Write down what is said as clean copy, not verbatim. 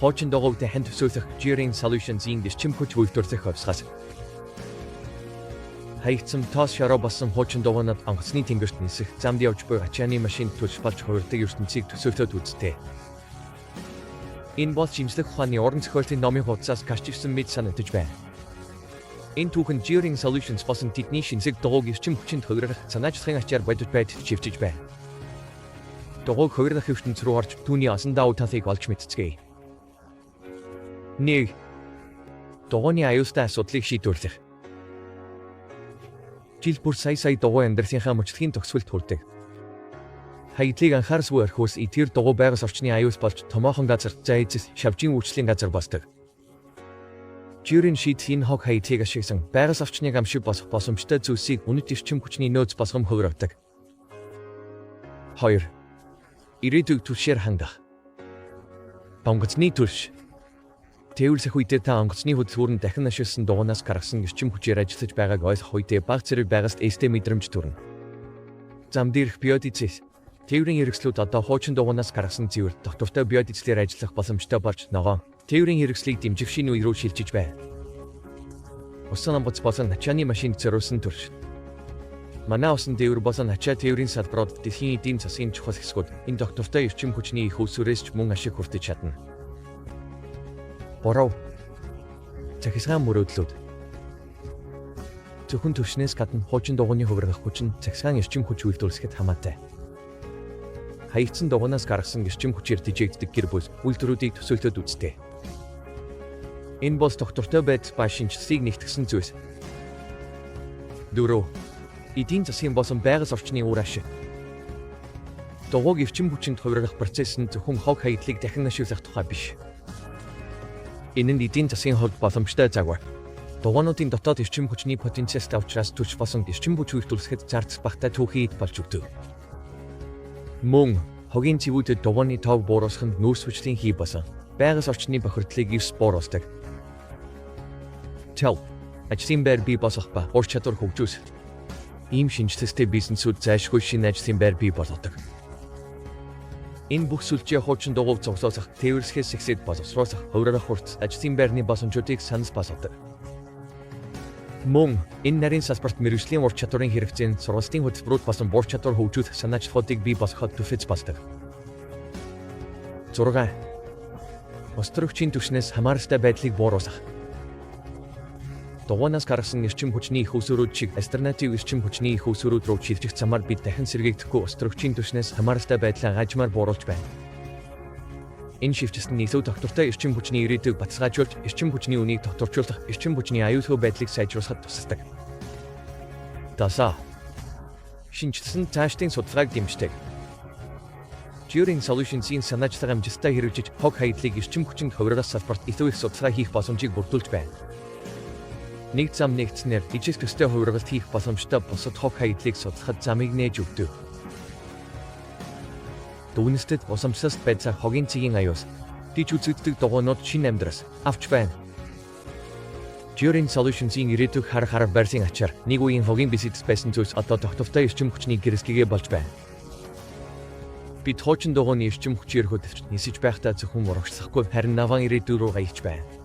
Хуучин дагуултай ханд төсөөлөх Gearing Solutions-ийн эрчим хүч үйлдвэрлэх хувьсгаас хаягдсан тоос шараа болсон хуучин дагуунад онгоцны тэнгэрт нисэх замд явж буй ачааны машин төлж болж хувирдаг ертөнцийг төсөөлөд үзтээ. Энэ бол жимслэх ухааны уран зохиолын номын хуудасаас гарч ирсэн мэд санагдаж байна. Энэ түүхэн Gearing Solutions болсон тэдний шинжлэх дагууг эрчим хүчинд хувирах санаачлагын ачаар бодит байдалд шивжиж байна. Дагууг хувирах ертөнц рүү орж түүний асан давуу талыг олж мэдцгээе. 1. Дагууны аюултай асуудлыг шийдвэрлэх. Жил бүр сая дагуу амьдралынхаа мөчлөгийн төгсгөлд хүрдэг. Хаягдлыг анхаарсгүй орхиус эдгээр дагуу байгаль орчны аюул болж томоохон газар зайцэс шавжийн үйлчлэлийн газар болдог. Gearing шийдлийн хог хаягдлыг ашигласан байгаль орчныг амшиг босгох боломжтой зүйлсийг үнэт эрчим хүчний нөөц болгон хувиргадаг. 2. Ирээдүйг түлшээр хангах. Онгоцны түлш. Тээвэрлэх үедээ та онгоцны хөдөлгүүр нь дахин ашигласан дагуунаас гаргасан эрчим хүчээр ажиллаж байгааг ойлгох үедээ баг зэрэг байгальд эстэй мэдрэмж төрнө. Зам дээрх биодизес. Тээврийн хэрэгслүүд одоо хуучин дагуунаас гаргасан цэвэр доктортой биодизлээр ажиллах боломжтой болж ногоон тээврийн хэрэгслийг дэмжих шинэ үе рүү шилжиж байна. Усан амбац болон ачааны машинд зориулсан төрш. Манай усан тээвэр болон ачаа тээврийн салбарууд дэлхийн эдийн засгийн чухал хэсгүүд энэ доктортой эрчим хүчний их усүрээс ч мөн ашиг хүртэж чадна. 3. Захисгаан мөрөөдлүүд. Зөвхөн төвшнээс гадна хуучин дагууны хувиргах хүч нь захисгаан эрчим хүч үйлдвэрлэхэд хамаатай. Хаягдсан дагуунаас гаргасан эрчим хүчээр дижигддэг гэр бүл үйлдвэрүүдийг төсөөлөд үзтээ. Энэ бол доктортой байдал ба шинжилгээг нэгтгэсэн зүйлс. 4. Эдийн засгийн болон байгаль орчны үр ашиг. Дагууг эрчим хүчинд хувиргах процесс нь зөвхөн хог хаягдлыг дахин ашиглах тухай биш. Энэ нь эдийн засгийн хувьд боломжтой загвар. Дагуунуудын дотоод эрчим хүчний потенциалтай учраас төрж болсон эрчим хүч үйлдвэрлэхэд зардал багтаа түүхийд болж өгдөг. Мөн хогийн цэвүүдэд дагууны тоог бууруулах нь нүүрсвчлийн хий болсон байгаль орчны бохирдлыг эрс бууруулдаг. Ажлын байр бий болгох ба ур чадвар хөгжүүлэх. Ийм шинжилгээтэй бизнесүүд зайлшгүй шинэ ажлын байр бий болгодог. Энэ бүх сүлжээ хуучин дагууг зогсоосох, тээвэрлэхээс ихсэд боловсруулах, хувирах хурц ажлын байрны боломжуудыг санал болгодог. Мөн энэ нарийн салбарт мэргэжлийн ур чадварын хэрэгцээ нь сургалтын хөтөлбөрүүд болон ур чадвар хөгжүүлэх санаачлагуудыг бий болгоход түфэж болдог. 6. Острогчийн түвшнээс хамааралтай байдлыг бууруулах. Дагуунаас гаргасан эрчим хүчний их усүрүүд шиг альтернатив эрчим хүчний их усүрүүд рүү шилжих замаар бид дахин сэргийгдэхгүй острогчийн түвшнээс хамааралтай байдлаа гажмаар бууруулж байна. Энэ шивчсэн нь илүү доктортой эрчим хүчний ирээдүйг баталгаажуулж, эрчим хүчний үнийг докторжуулах, эрчим хүчний аюулгүй байдлыг сайжруулахад тусалдаг. 7. Шинжилсэн цаашдын судалгааг дэмждэг. Gearing Solutions-ийн санаачлаг амжилттай хэрэгжиж, хог хаягдлыг эрчим хүчинд хувиргах салбарт илүү их судалгаа хийх боломжийг бүрдүүлж байна. Нэг зам нэгдснээр ижил төстэй хувиргалт хийх боломжтой бусад хог хаягдлыг судлахад замыг нээж өгдөг. Түүнээсд усамсалт байдлаар хогийн цэгийн аюус диж үзэгддэг дагуунууд шинэ амьдрас авч байна. Gearing Solutions-ийн ирээдүйг харах байрлын ачаар нэг үеийн хогийн бизнес байсан зүйлс одоо доктортой эрчим хүчний гэрэлтгээ болж байна. Бид хуучин дагууны эрчим хүчээр хөдөлж нисэж байхдаа зөвхөн урагшлахгүй харин наван ирээдүй рүү гаялж байна.